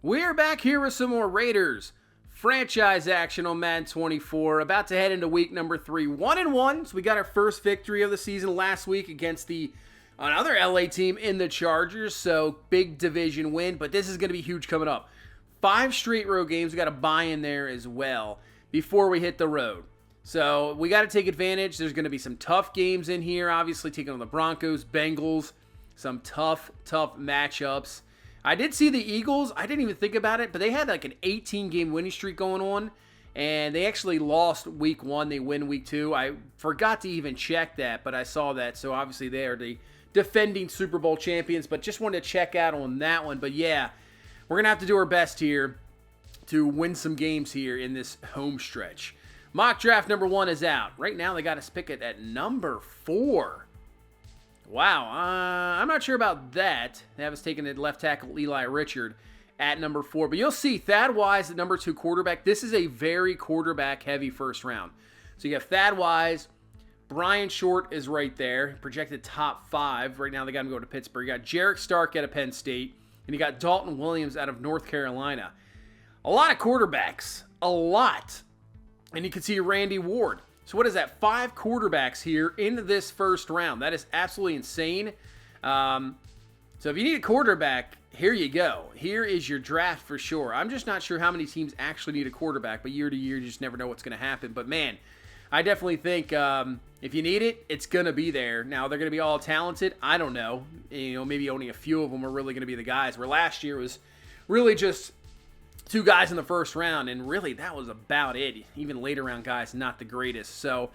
We're back here with some more Raiders franchise action on Madden 24. About to head into week number 3, 1-1. So we got our first victory of the season last week against another LA team in the Chargers. So big division win, but this is going to be huge coming up. 5 straight road games. We got a bye in there as well before we hit the road. So we got to take advantage. There's going to be some tough games in here. Obviously taking on the Broncos, Bengals, some tough matchups. I did see the Eagles. I didn't even think about it, but they had like an 18-game winning streak going on, and they actually lost week 1. They win week 2. I forgot to even check that, but I saw that. So obviously they are the defending Super Bowl champions, but just wanted to check out on that one. But yeah, we're going to have to do our best here to win some games here in this home stretch. Mock draft number 1 is out. Right now they got us pick it at number 4. Wow, I'm not sure about that. They have us taking at left tackle Eli Richard at number 4. But you'll see Thad Wise at number 2 quarterback. This is a very quarterback-heavy first round. So you have Thad Wise. Brian Short is right there, projected top 5. Right now they got him going to Pittsburgh. You got Jarek Stark out of Penn State. And you got Dalton Williams out of North Carolina. A lot of quarterbacks. A lot. And you can see Randy Ward. So what is that? 5 quarterbacks here in this first round. That is absolutely insane. So if you need a quarterback, here you go. Here is your draft for sure. I'm just not sure how many teams actually need a quarterback, but year to year, you just never know what's going to happen. But man, I definitely think if you need it, it's going to be there. Now, they're going to be all talented. I don't know. Maybe only a few of them are really going to be the guys, where last year was really just 2 guys in the first round, and really that was about it. Even later round guys, not the greatest. So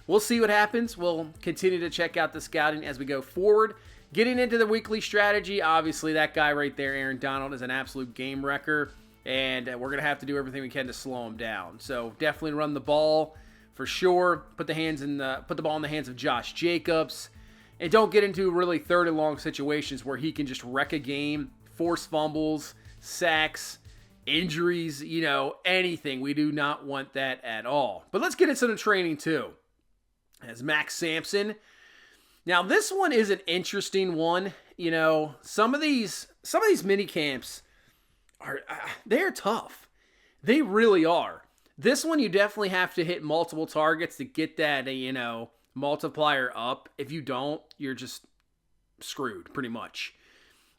we'll see what happens. We'll continue to check out the scouting as we go forward. Getting into the weekly strategy, obviously that guy right there, Aaron Donald, is an absolute game wrecker, and we're going to have to do everything we can to slow him down. So definitely run the ball for sure. Put the ball in the hands of Josh Jacobs, and don't get into really third and long situations where he can just wreck a game, force fumbles, sacks, injuries, anything. We do not want that at all. But let's get into the training too. As Max Sampson. Now this one is an interesting one. Some of these mini camps they're tough. They really are. This one you definitely have to hit multiple targets to get that multiplier up. If you don't, you're just screwed pretty much.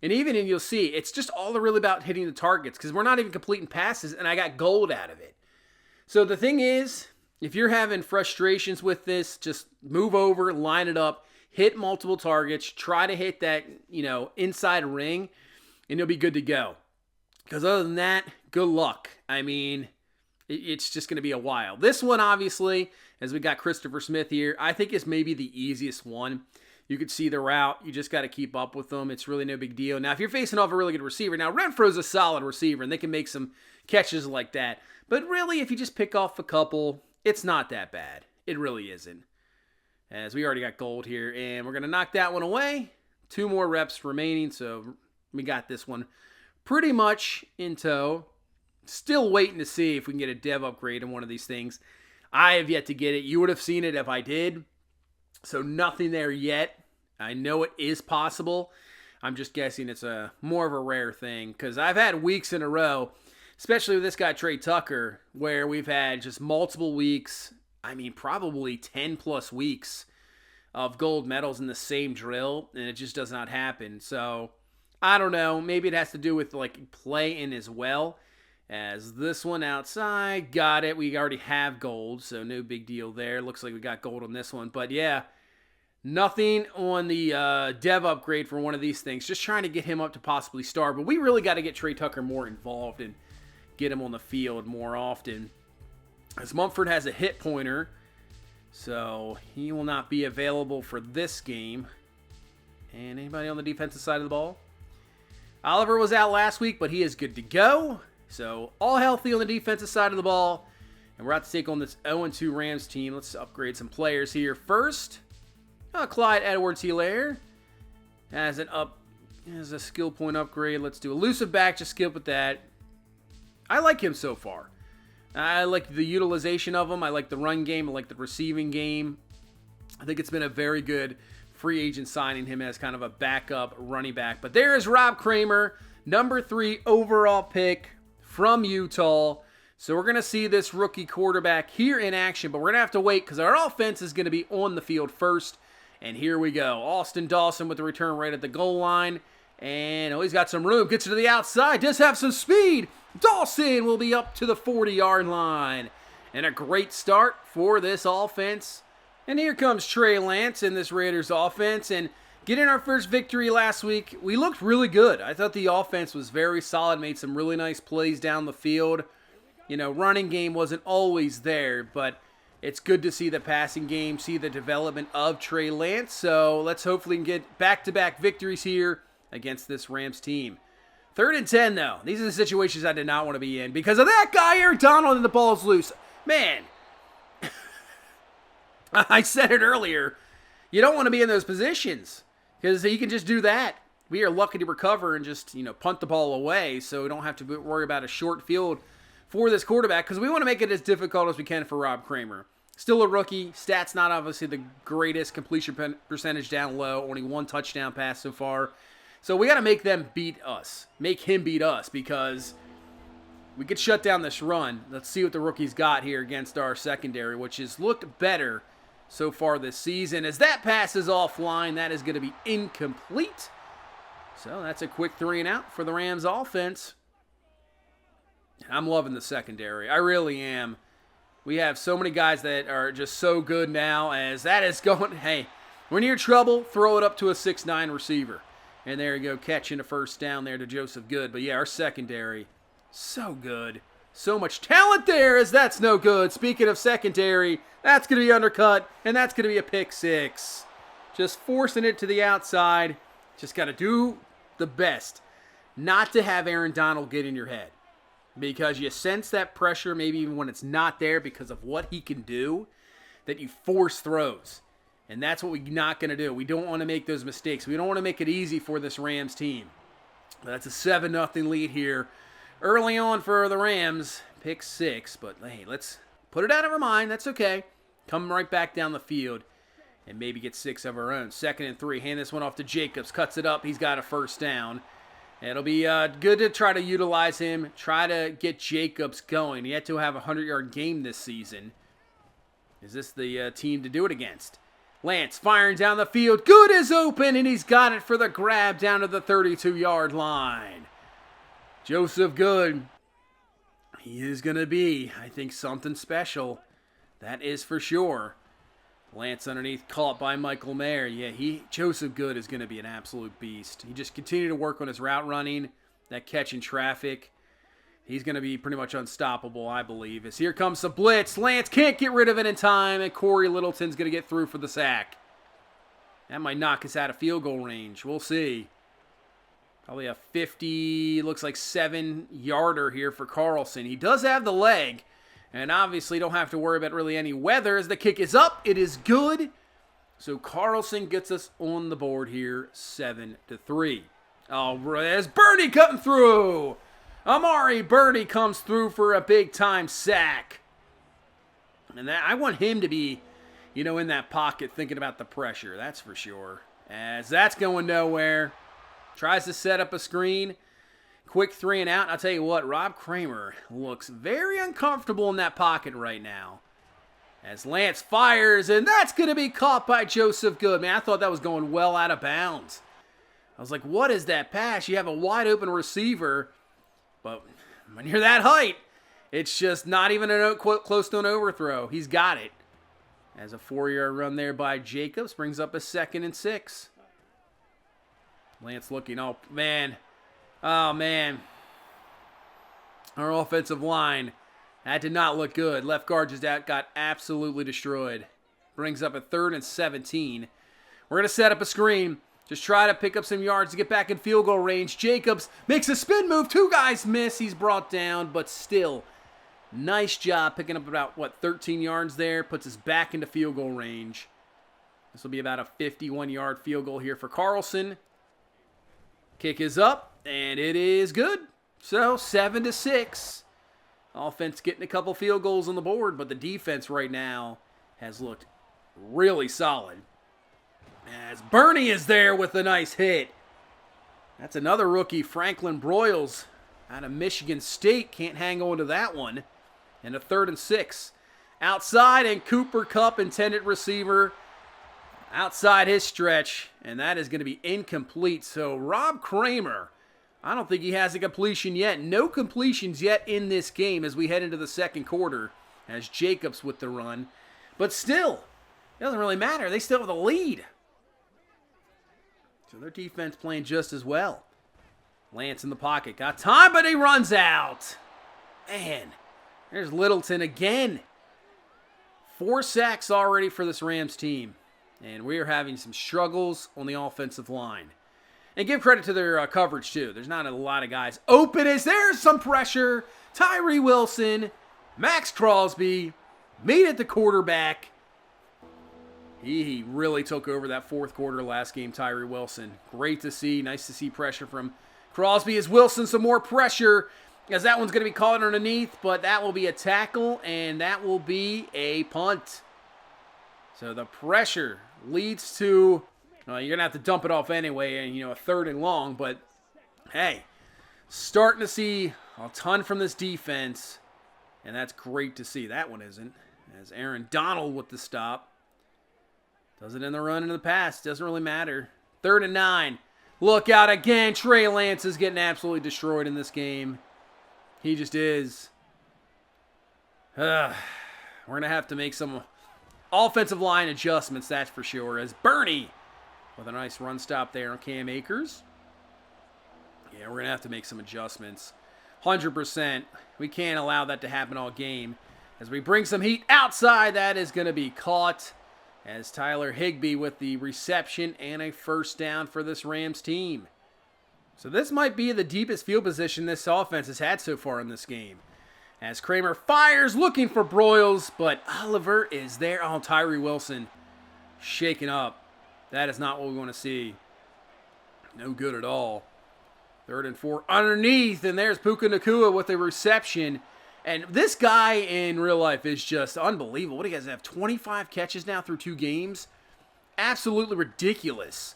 And you'll see, it's just all really about hitting the targets, because we're not even completing passes, and I got gold out of it. So the thing is, if you're having frustrations with this, just move over, line it up, hit multiple targets, try to hit that, inside ring, and you'll be good to go. Because other than that, good luck. I mean, it's just going to be a while. This one, obviously, as we got Christopher Smith here, I think is maybe the easiest one. You could see the route. You just got to keep up with them. It's really no big deal. Now, if you're facing off a really good receiver, now Renfro's a solid receiver, and they can make some catches like that. But really, if you just pick off a couple, it's not that bad. It really isn't. As we already got gold here, and we're going to knock that one away. 2 more reps remaining, so we got this one pretty much in tow. Still waiting to see if we can get a dev upgrade in one of these things. I have yet to get it. You would have seen it if I did. So nothing there yet. I know it is possible. I'm just guessing it's more of a rare thing, because I've had weeks in a row, especially with this guy Trey Tucker, where we've had just multiple weeks, probably 10 plus weeks of gold medals in the same drill, and it just does not happen. So I don't know. Maybe it has to do with play-in as well. As this one outside, got it. We already have gold, so no big deal there. Looks like we got gold on this one. But yeah, nothing on the dev upgrade for one of these things. Just trying to get him up to possibly star. But we really got to get Trey Tucker more involved and get him on the field more often. As Mumford has a hit pointer, so he will not be available for this game. And anybody on the defensive side of the ball? Oliver was out last week, but he is good to go. So all healthy on the defensive side of the ball. And we're about to take on this 0-2 Rams team. Let's upgrade some players here. First, Clyde Edwards-Helaire has a skill point upgrade. Let's do elusive back. Just skip with that. I like him so far. I like the utilization of him. I like the run game. I like the receiving game. I think it's been a very good free agent signing him as kind of a backup running back. But there is Rob Kramer, number 3 overall pick from Utah. So we're going to see this rookie quarterback here in action, but we're going to have to wait because our offense is going to be on the field first. And here we go. Austin Dawson with the return right at the goal line. And he's got some room. Gets it to the outside. Does have some speed. Dawson will be up to the 40-yard line. And a great start for this offense. And here comes Trey Lance in this Raiders offense. And getting our first victory last week, we looked really good. I thought the offense was very solid. Made some really nice plays down the field. Running game wasn't always there, but it's good to see the passing game, see the development of Trey Lance. So let's hopefully get back-to-back victories here against this Rams team. 3rd and 10, though. These are the situations I did not want to be in because of that guy, Aaron Donald, and the ball's loose. Man, I said it earlier. You don't want to be in those positions because he can just do that. We are lucky to recover and just, punt the ball away so we don't have to worry about a short field for this quarterback because we want to make it as difficult as we can for Rob Kramer. Still a rookie. Stats not obviously the greatest. Completion percentage down low. Only 1 touchdown pass so far. So we got to make them beat us. Make him beat us because we could shut down this run. Let's see what the rookie's got here against our secondary, which has looked better so far this season. As that pass is offline, that is going to be incomplete. So that's a quick 3 and out for the Rams offense. I'm loving the secondary. I really am. We have so many guys that are just so good now as that is going. Hey, when you're in trouble, throw it up to a 6'9" receiver. And there you go, catching a first down there to Joseph Good. But yeah, our secondary, so good. So much talent there as that's no good. Speaking of secondary, that's going to be undercut, and that's going to be a pick 6. Just forcing it to the outside. Just got to do the best not to have Aaron Donald get in your head. Because you sense that pressure, maybe even when it's not there because of what he can do, that you force throws. And that's what we're not going to do. We don't want to make those mistakes. We don't want to make it easy for this Rams team. That's a 7-0 lead here. Early on for the Rams, pick 6. But, hey, let's put it out of our mind. That's okay. Come right back down the field and maybe get 6 of our own. 2nd and 3. Hand this one off to Jacobs. Cuts it up. He's got a first down. It'll be good to try to utilize him, try to get Jacobs going. He had to have a 100-yard game this season. Is this the team to do it against? Lance firing down the field. Good is open, and he's got it for the grab down to the 32-yard line. Joseph Good, he is going to be, I think, something special. That is for sure. Lance underneath, caught by Michael Mayer. Yeah, Joseph Good is going to be an absolute beast. He just continued to work on his route running, that catch in traffic. He's going to be pretty much unstoppable, I believe. As here comes the blitz. Lance can't get rid of it in time, and Corey Littleton's going to get through for the sack. That might knock us out of field goal range. We'll see. Probably a 50, looks like 7-yarder here for Carlson. He does have the leg. And obviously don't have to worry about really any weather as the kick is up. It is good. So Carlson gets us on the board here, 7-3. Oh, there's Bernie cutting through. Amari Bernie comes through for a big-time sack. And I want him to be, in that pocket thinking about the pressure. That's for sure. As that's going nowhere. Tries to set up a screen. Quick 3 and out. I'll tell you what, Rob Kramer looks very uncomfortable in that pocket right now. As Lance fires, and that's going to be caught by Joseph Good. Man, I thought that was going well out of bounds. I was like, what is that pass? You have a wide open receiver, but when you're that height, it's just not even close to an overthrow. He's got it. As a 4-yard run there by Jacobs brings up a 2nd and 6. Lance looking, oh man. Our offensive line, that did not look good. Left guard just got absolutely destroyed. Brings up a 3rd and 17. We're going to set up a screen. Just try to pick up some yards to get back in field goal range. Jacobs makes a spin move. 2 guys miss. He's brought down, but still, nice job picking up about, 13 yards there. Puts us back into field goal range. This will be about a 51-yard field goal here for Carlson. Kick is up, and it is good. So, 7-6. Offense getting a couple field goals on the board, but the defense right now has looked really solid. As Bernie is there with a nice hit. That's another rookie, Franklin Broyles, out of Michigan State. Can't hang on to that one. And a 3rd and 6. Outside, and Cooper Kupp, intended receiver, outside his stretch. And that is going to be incomplete. So Rob Kramer, I don't think he has a completion yet. No completions yet in this game as we head into the second quarter. As Jacobs with the run. But still, it doesn't really matter. They still have the lead. So their defense playing just as well. Lance in the pocket. Got time, but he runs out. Man, there's Littleton again. 4 sacks already for this Rams team. And we are having some struggles on the offensive line. And give credit to their coverage, too. There's not a lot of guys open. Is there some pressure? Tyree Wilson, Max Crosby, meet at the quarterback. He really took over that fourth quarter last game, Tyree Wilson. Great to see. Nice to see pressure from Crosby. As Wilson, some more pressure, as that one's going to be caught underneath, but that will be a tackle, and that will be a punt. So the pressure leads to, you're going to have to dump it off anyway, and a 3rd and long, but hey, starting to see a ton from this defense, and that's great to see. That one isn't, as Aaron Donald with the stop. Does it in the run and the pass. Doesn't really matter. 3rd and 9. Look out again. Trey Lance is getting absolutely destroyed in this game. He just is. We're going to have to make some offensive line adjustments, that's for sure. As Bernie with a nice run stop there on Cam Akers. Yeah, we're going to have to make some adjustments. 100%. We can't allow that to happen all game. As we bring some heat outside, that is going to be caught. As Tyler Higbee with the reception and a 1st down for this Rams team. So this might be the deepest field position this offense has had so far in this game. As Kramer fires, looking for Broyles, but Oliver is there. Oh, Tyree Wilson shaken up. That is not what we want to see. No good at all. 3rd and 4 underneath, and there's Puka Nacua with a reception. And this guy in real life is just unbelievable. What do you guys have? 25 catches now through 2 games? Absolutely ridiculous.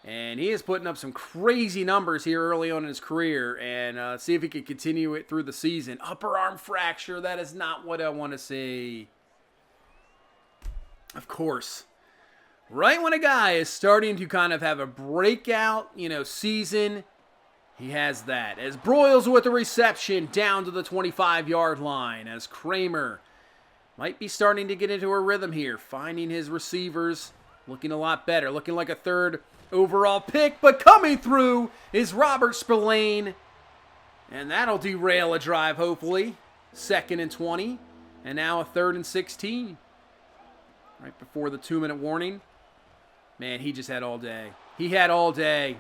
And he is putting up some crazy numbers here early on in his career. And see if he can continue it through the season. Upper arm fracture. That is not what I want to see. Of course. Right when a guy is starting to kind of have a breakout, season, he has that. As Broyles with the reception down to the 25-yard line. As Kramer might be starting to get into a rhythm here. Finding his receivers. Looking a lot better. Looking like a 3rd overall pick. But coming through is Robert Spillane. And that'll derail a drive, hopefully. 2nd and 20. And now a 3rd and 16. Right before the 2-minute warning. Man, he just had all day. He had all day.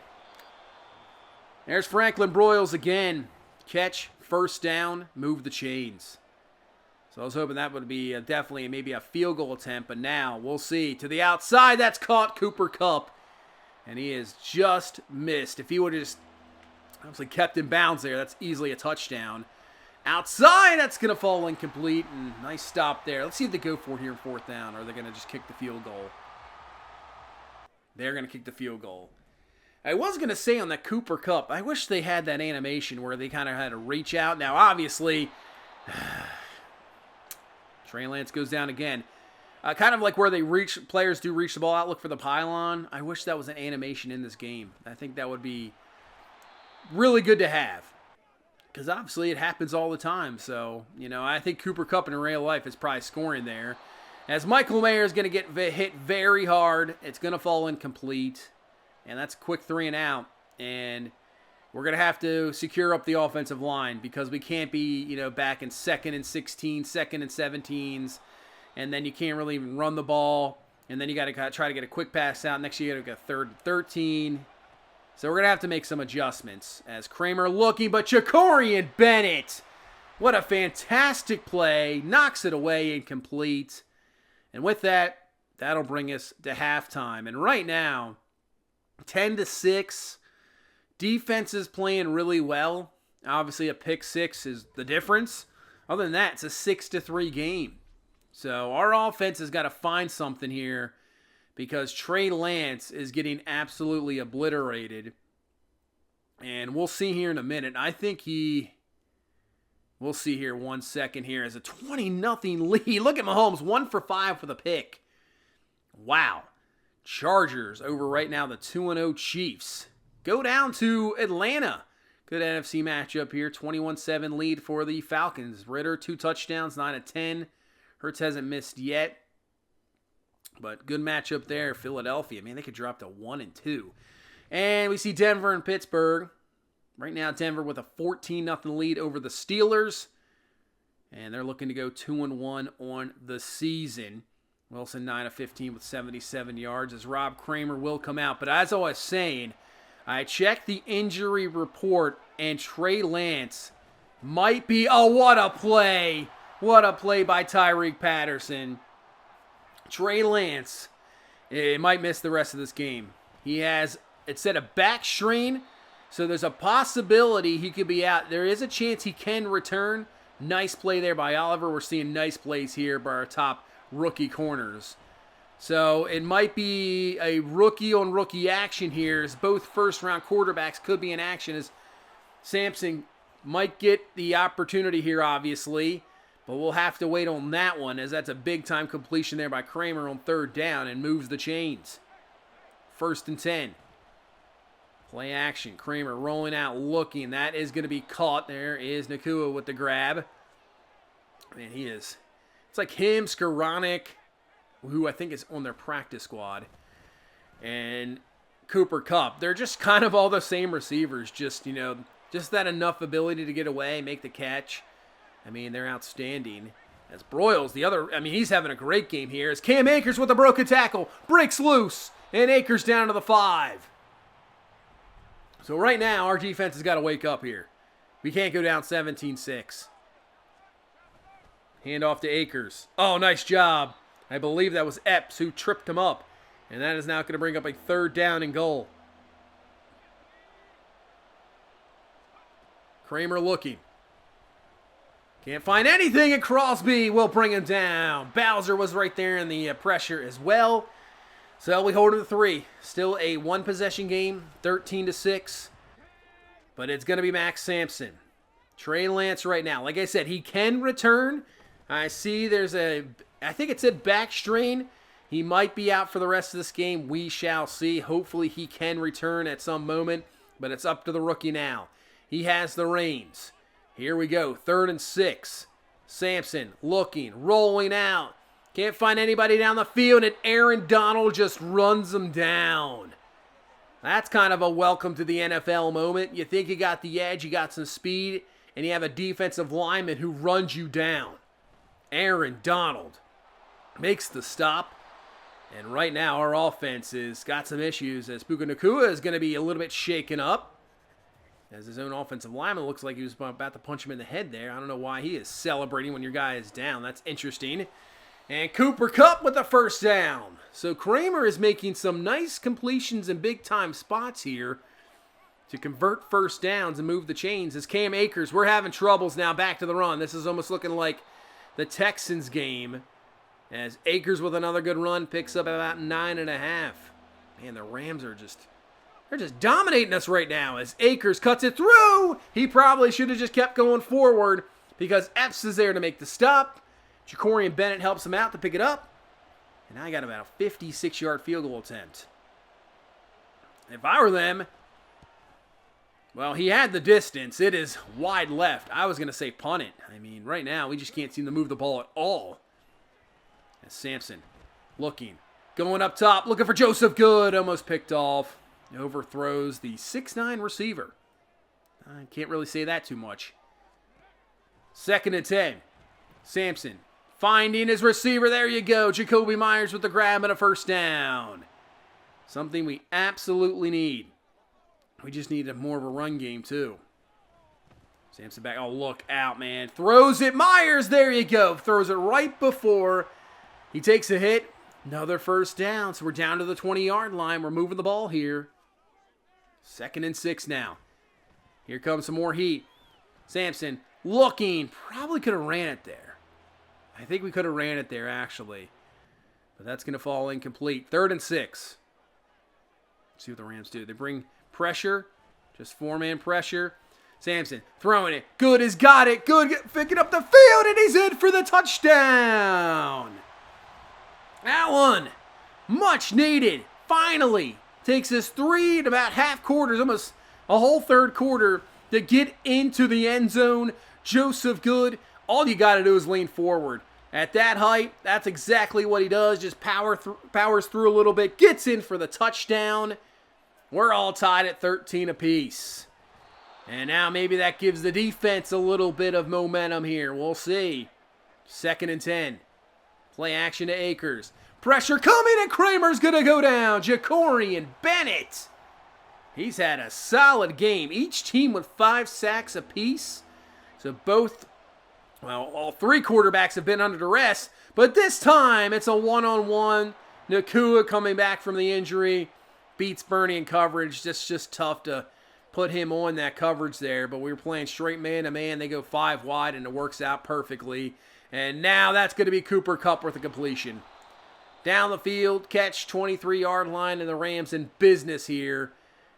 There's Franklin Broyles again. Catch, 1st down, move the chains. So I was hoping that would be definitely maybe a field goal attempt, but now we'll see. To the outside, that's caught Cooper Kupp. And he is just missed. If he would have just obviously kept in bounds there, that's easily a touchdown. Outside, that's going to fall incomplete. And nice stop there. Let's see if they go for it here in 4th down, or are they going to just kick the field goal? They're going to kick the field goal. I was going to say on that Cooper Kupp, I wish they had that animation where they kind of had to reach out. Now, obviously, Trey Lance goes down again. Kind of like where players do reach the ball out, look for the pylon. I wish that was an animation in this game. I think that would be really good to have. Because obviously it happens all the time. So, I think Cooper Kupp in real life is probably scoring there. As Michael Mayer is going to get hit very hard. It's going to fall incomplete. And that's a quick 3 and out. And we're going to have to secure up the offensive line because we can't be, back in 2nd and 16, 2nd and 17s. And then you can't really even run the ball. And then you got to try to get a quick pass out. Next year you got to go 3rd and 13. So we're going to have to make some adjustments. As Kramer looking, but Jacorian Bennett. What a fantastic play. Knocks it away incomplete. And with that, that'll bring us to halftime. And right now, 10-6. Defense is playing really well. Obviously, a pick 6 is the difference. Other than that, it's a 6-3 game. So our offense has got to find something here because Trey Lance is getting absolutely obliterated. And we'll see here in a minute. I think we'll see here 1 second here as a 20-0 lead. Look at Mahomes, 1 for 5 for the pick. Wow. Chargers over right now the 2-0 Chiefs. Go down to Atlanta. Good NFC matchup here. 21-7 lead for the Falcons. Ritter, 2 touchdowns, 9 of 10. Hurts hasn't missed yet. But good matchup there. Philadelphia, man, they could drop to 1-2. And we see Denver and Pittsburgh. Right now, Denver with a 14-0 lead over the Steelers. And they're looking to go 2-1 on the season. Wilson 9 of 15 with 77 yards as Rob Kramer will come out. But as I was saying, I checked the injury report and Trey Lance might be... Oh, what a play. What a play by Tyreek Patterson. Trey Lance might miss the rest of this game. He has, it said, a back strain, so there's a possibility he could be out. There is a chance he can return. Nice play there by Oliver. We're seeing nice plays here by our top rookie corners. So it might be a rookie-on-rookie action here, as both first-round quarterbacks could be in action, as Sampson might get the opportunity here, obviously. But we'll have to wait on that one, as that's a big-time completion there by Kramer on 3rd down and moves the chains. 1st and 10. Play action. Kramer rolling out, looking. That is going to be caught. There is Nakua with the grab. Man, he is. It's like him, Skoranek, who I think is on their practice squad, and Cooper Kupp. They're just kind of all the same receivers. Just, just that enough ability to get away, make the catch. I mean, they're outstanding. As Broyles, the other, he's having a great game here. As Cam Akers with a broken tackle, breaks loose, and Akers down to the 5. So right now, our defense has got to wake up here. We can't go down 17-6. Hand off to Akers. Oh, nice job. I believe that was Epps who tripped him up. And that is now going to bring up a 3rd down and goal. Kramer looking. Can't find anything, and Crosby will bring him down. Bowser was right there in the pressure as well. So we hold it to 3. Still a 1-possession game, 13-6. But it's going to be Max Sampson. Trey Lance right now. Like I said, he can return. I see there's I think it said back strain. He might be out for the rest of this game. We shall see. Hopefully he can return at some moment. But it's up to the rookie now. He has the reins. Here we go, 3rd and 6. Sampson looking, rolling out. Can't find anybody down the field, and Aaron Donald just runs him down. That's kind of a welcome to the NFL moment. You think you got the edge, you got some speed, and you have a defensive lineman who runs you down. Aaron Donald makes the stop. And right now, our offense has got some issues, as Puka Nacua is going to be a little bit shaken up. As his own offensive lineman looks like he was about to punch him in the head there. I don't know why he is celebrating when your guy is down. That's interesting. And Cooper Kupp with the 1st down. So Kramer is making some nice completions in big-time spots here to convert 1st downs and move the chains. As Cam Akers, we're having troubles now back to the run. This is almost looking like the Texans game. As Akers with another good run picks up about 9.5. Man, the Rams are they're just dominating us right now as Akers cuts it through. He probably should have just kept going forward because Epps is there to make the stop. Jacorian Bennett helps him out to pick it up. And I got about a 56-yard field goal attempt. If I were them, well, he had the distance. It is wide left. I was going to say punt it. Right now, we just can't seem to move the ball at all. As Sampson looking, going up top, looking for Joseph Good. Almost picked off. Overthrows the 6'9 receiver. I can't really say that too much. 2nd and 10. Sampson finding his receiver. There you go. Jacoby Myers with the grab and a 1st down. Something we absolutely need. We just need more of a run game too. Sampson back. Oh, look out, man. Throws it. Myers. There you go. Throws it right before he takes a hit. Another 1st down. So we're down to the 20-yard line. We're moving the ball here. 2nd and 6 now. Here comes some more heat. Sampson looking. Probably could have ran it there. I think we could have ran it there, actually. But that's going to fall incomplete. 3rd and 6. Let's see what the Rams do. They bring pressure. Just four-man pressure. Sampson throwing it. Good has got it. Good picking up the field, and he's in for the touchdown. That one, much needed. Finally takes us 3 and about half quarters, almost a whole third quarter to get into the end zone. Joseph Good, all you got to do is lean forward. At that height, that's exactly what he does. Just powers through a little bit, gets in for the touchdown. We're all tied at 13 apiece. And now maybe that gives the defense a little bit of momentum here. We'll see. 2nd and 10. Play action to Akers. Pressure coming, and Kramer's going to go down. Jacorian Bennett. He's had a solid game. Each team with 5 sacks apiece. So all 3 quarterbacks have been under duress. But this time, it's a one-on-one. Nakua coming back from the injury. Beats Bernie in coverage. It's just tough to put him on that coverage there. But we were playing straight man-to-man. They go 5 wide, and it works out perfectly. And now that's going to be Cooper Kupp with a completion. Down the field, catch 23-yard line, and the Rams in business here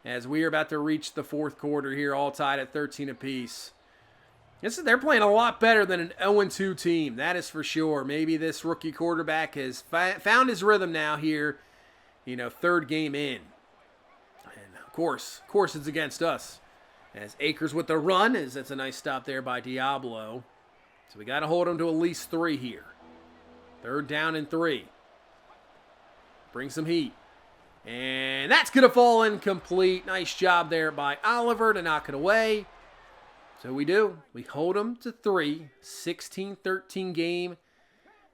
as we are about to reach the 4th quarter here, all tied at 13 apiece. They're playing a lot better than an 0-2 team, that is for sure. Maybe this rookie quarterback has found his rhythm now here, 3rd game in. And of course it's against us. As Akers with the run, that's a nice stop there by Diablo. So we got to hold him to at least 3 here. 3rd down and 3. Bring some heat. And that's going to fall incomplete. Nice job there by Oliver to knock it away. So we do. We hold him to 3. 16-13 game.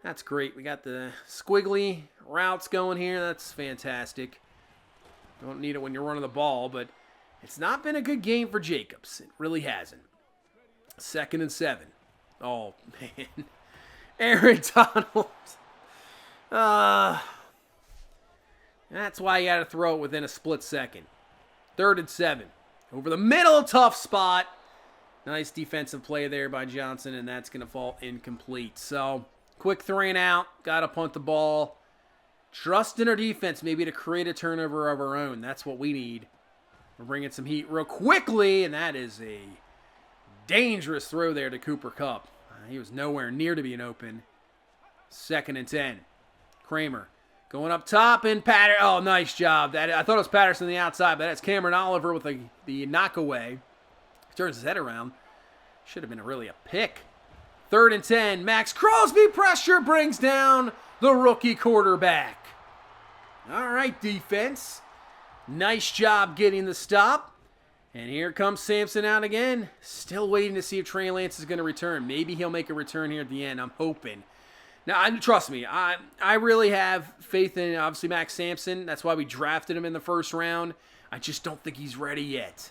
That's great. We got the squiggly routes going here. That's fantastic. Don't need it when you're running the ball, but it's not been a good game for Jacobs. It really hasn't. 2nd and 7. Oh, man. Aaron Donald. That's why you got to throw it within a split second. 3rd and 7. Over the middle, tough spot. Nice defensive play there by Johnson, and that's going to fall incomplete. So, quick 3 and out. Got to punt the ball. Trust in our defense maybe to create a turnover of our own. That's what we need. We're bringing some heat real quickly, and that is a dangerous throw there to Cooper Kupp. He was nowhere near to being open. 2nd and 10. Kramer going up top, and oh, nice job. I thought it was Patterson on the outside, but that's Cameron Oliver with the knockaway. Turns his head around. Should have been really a pick. 3rd and 10. Max Crosby pressure brings down the rookie quarterback. All right, defense. Nice job getting the stop. And here comes Sampson out again. Still waiting to see if Trey Lance is going to return. Maybe he'll make a return here at the end. I'm hoping. Now, trust me, I really have faith in, obviously, Max Sampson. That's why we drafted him in the 1st round. I just don't think he's ready yet.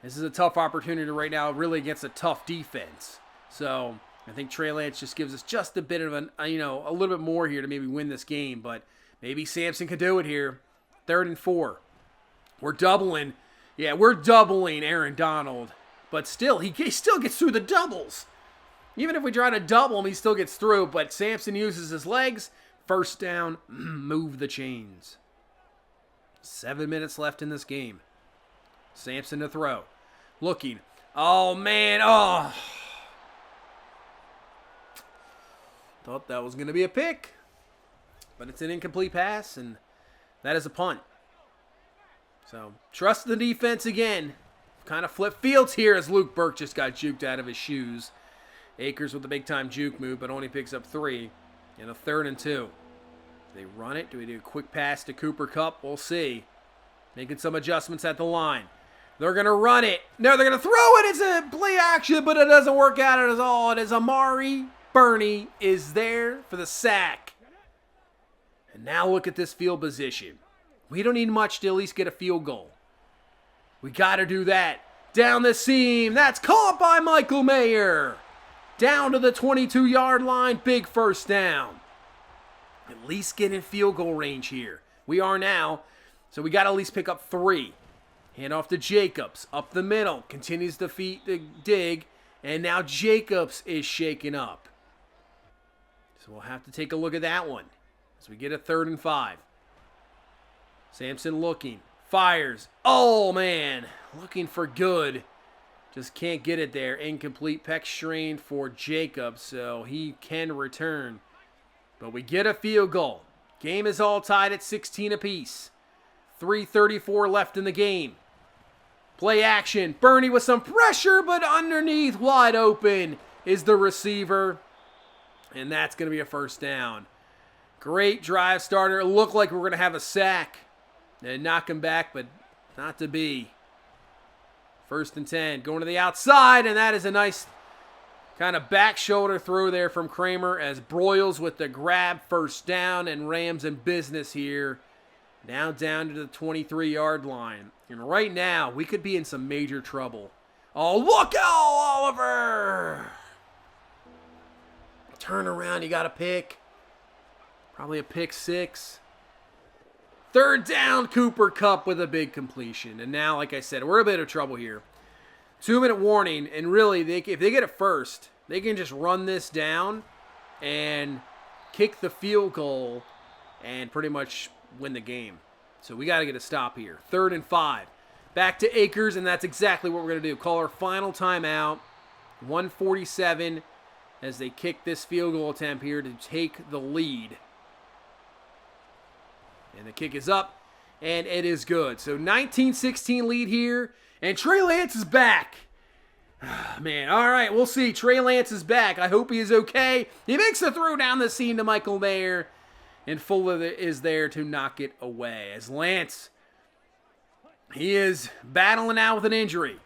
This is a tough opportunity right now, really against a tough defense. So I think Trey Lance just gives us just a bit of a little bit more here to maybe win this game. But maybe Sampson could do it here. 3rd and 4. We're doubling. Yeah, we're doubling Aaron Donald. But still, he still gets through the doubles. Even if we try to double him, he still gets through. But Sampson uses his legs. 1st down, move the chains. 7 minutes left in this game. Sampson to throw. Looking. Oh, man. Oh. Thought that was going to be a pick. But it's an incomplete pass, and that is a punt. So, trust the defense again. Kind of flip fields here as Luke Burke just got juked out of his shoes. Akers with the big-time juke move, but only picks up 3. And a 3rd and 2. Do they run it? Do we do a quick pass to Cooper Kupp? We'll see. Making some adjustments at the line. They're going to run it. No, they're going to throw it. It's a play action, but it doesn't work out at all. It is Amari Burney is there for the sack. And now look at this field position. We don't need much to at least get a field goal. We got to do that. Down the seam. That's caught by Michael Mayer. Down to the 22-yard line. Big 1st down. At least get in field goal range here. We are now. So we got to at least pick up 3. Hand off to Jacobs. Up the middle. Continues to dig. And now Jacobs is shaken up. So we'll have to take a look at that one. As we get a 3rd and 5. Sampson looking. Fires. Oh, man. looking for good. Just can't get it there. Incomplete. Pec strain for Jacob, so he can return. But we get a field goal. Game is all tied at 16 apiece. 3:34 left in the game. Play action. Bernie with some pressure, but underneath, wide open, is the receiver. And that's going to be a first down. Great drive starter. It looked like we were going to have a sack. And knock him back, but not to be. 1st and 10. Going to the outside, and that is a nice kind of back shoulder throw there from Kramer as Broyles with the grab, first down, and Rams in business here. Now down to the 23-yard line. And right now, we could be in some major trouble. Oh, look out, Oliver! Turn around, you got a pick. Probably a pick 6. 3rd down, Cooper Kupp with a big completion. And now, like I said, we're in a bit of trouble here. 2-minute warning, and really, if they get it first, they can just run this down and kick the field goal and pretty much win the game. So we got to get a stop here. 3rd and 5. Back to Akers, and that's exactly what we're going to do. Call our final timeout. 1:47 as they kick this field goal attempt here to take the lead. And the kick is up, and it is good. So 19-16 lead here, and Trey Lance is back. Man, all right, we'll see. Trey Lance is back. I hope he is okay. He makes the throw down the seam to Michael Mayer, and Fuller is there to knock it away. As Lance, he is battling out with an injury.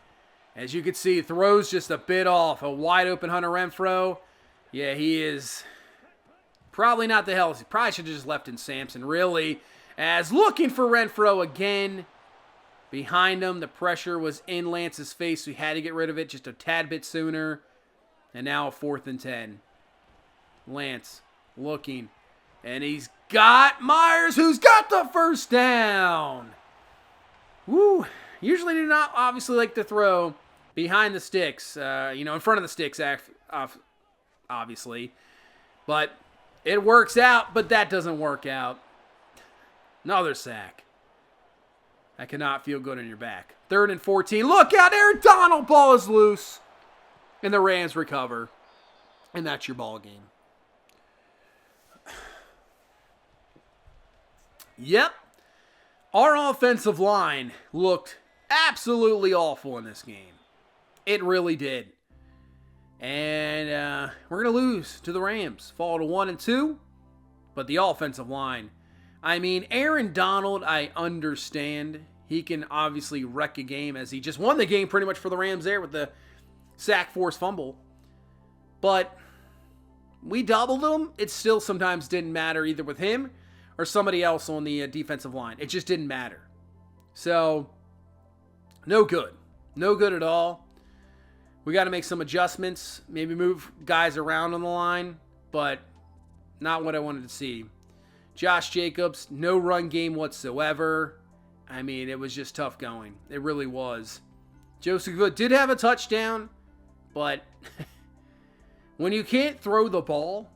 As you can see, throws just a bit off. A wide open Hunter Renfrow. Yeah, he is probably not the healthy. Probably should have just left in Sampson, really. As looking for Renfrow again. Behind him, the pressure was in Lance's face, so he had to get rid of it just a tad bit sooner. And now a 4th and 10. Lance looking. And he's got Myers, who's got the first down. Woo. Usually do not obviously like to throw behind the sticks. In front of the sticks, obviously. But it works out, but that doesn't work out. Another sack. That cannot feel good on your back. 3rd and 14. Look out, Aaron Donald. Ball is loose. And the Rams recover. And that's your ball game. Yep. Our offensive line looked absolutely awful in this game. It really did. And we're going to lose to the Rams. Fall to 1-2. But the offensive line, I mean, Aaron Donald, I understand. He can obviously wreck a game as he just won the game pretty much for the Rams there with the sack forced fumble. But we doubled him. It still sometimes didn't matter either with him or somebody else on the defensive line. It just didn't matter. So, no good. No good at all. We got to make some adjustments. Maybe move guys around on the line. But not what I wanted to see. Josh Jacobs, no run game whatsoever. I mean, it was just tough going. It really was. Joseph Good did have a touchdown, but when you can't throw the ball,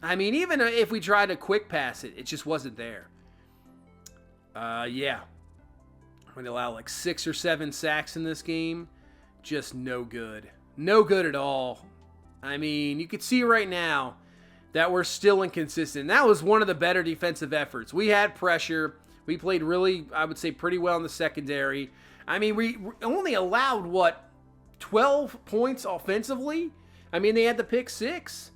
I mean, even if we tried to quick pass it, it just wasn't there. Yeah. When they allow like 6 or 7 sacks in this game, just no good. No good at all. I mean, you could see right now that we're still inconsistent. That was one of the better defensive efforts. We had pressure. We played really, I would say, pretty well in the secondary. I mean, we only allowed, 12 points offensively? I mean, they had the pick 6.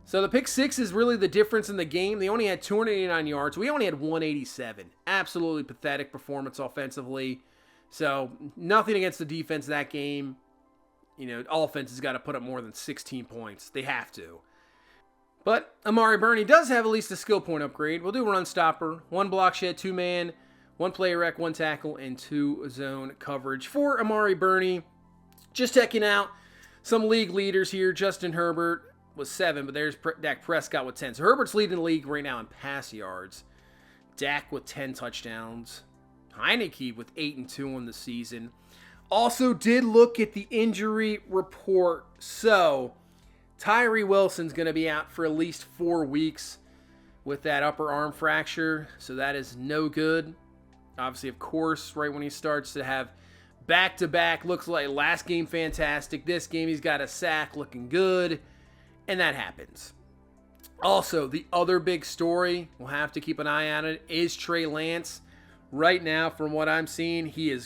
So the pick 6 is really the difference in the game. They only had 289 yards. We only had 187. Absolutely pathetic performance offensively. So nothing against the defense that game. Offense has got to put up more than 16 points. They have to. But Amari Burney does have at least a skill point upgrade. We'll do a run stopper, 1 block shed, 2 man, 1 play rec, 1 tackle, and 2 zone coverage for Amari Burney. Just checking out some league leaders here. Justin Herbert was 7, but there's Dak Prescott with 10. So Herbert's leading the league right now in pass yards. Dak with 10 touchdowns. Heineke with 8-2 on the season. Also did look at the injury report. So Tyree Wilson's going to be out for at least 4 weeks with that upper arm fracture. So that is no good. Obviously, of course, right when he starts to have back-to-back, looks like last game fantastic. This game he's got a sack, looking good, and that happens. Also, the other big story, we'll have to keep an eye on it, is Trey Lance. Right now, from what I'm seeing, he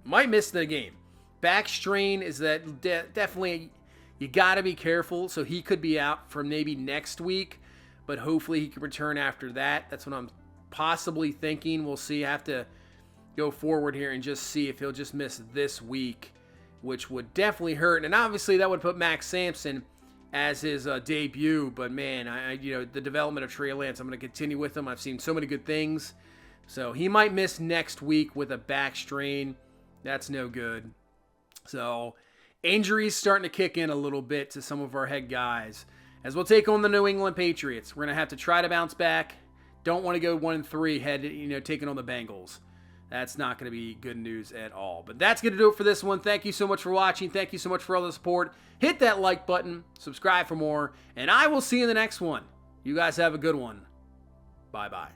might miss the game. Back strain is that definitely, you got to be careful. So he could be out for maybe next week, but hopefully he can return after that. That's what I'm possibly thinking. We'll see. I have to go forward here and just see if he'll just miss this week, which would definitely hurt. And obviously that would put Max Sampson as his debut. But man, the development of Trey Lance, I'm going to continue with him. I've seen so many good things. So he might miss next week with a back strain. That's no good. So injuries starting to kick in a little bit to some of our head guys as we'll take on the New England Patriots. We're going to have to try to bounce back. Don't want to go 1-3 taking on the Bengals. That's not going to be good news at all. But that's going to do it for this one. Thank you so much for watching. Thank you so much for all the support. Hit that like button. Subscribe for more. And I will see you in the next one. You guys have a good one. Bye-bye.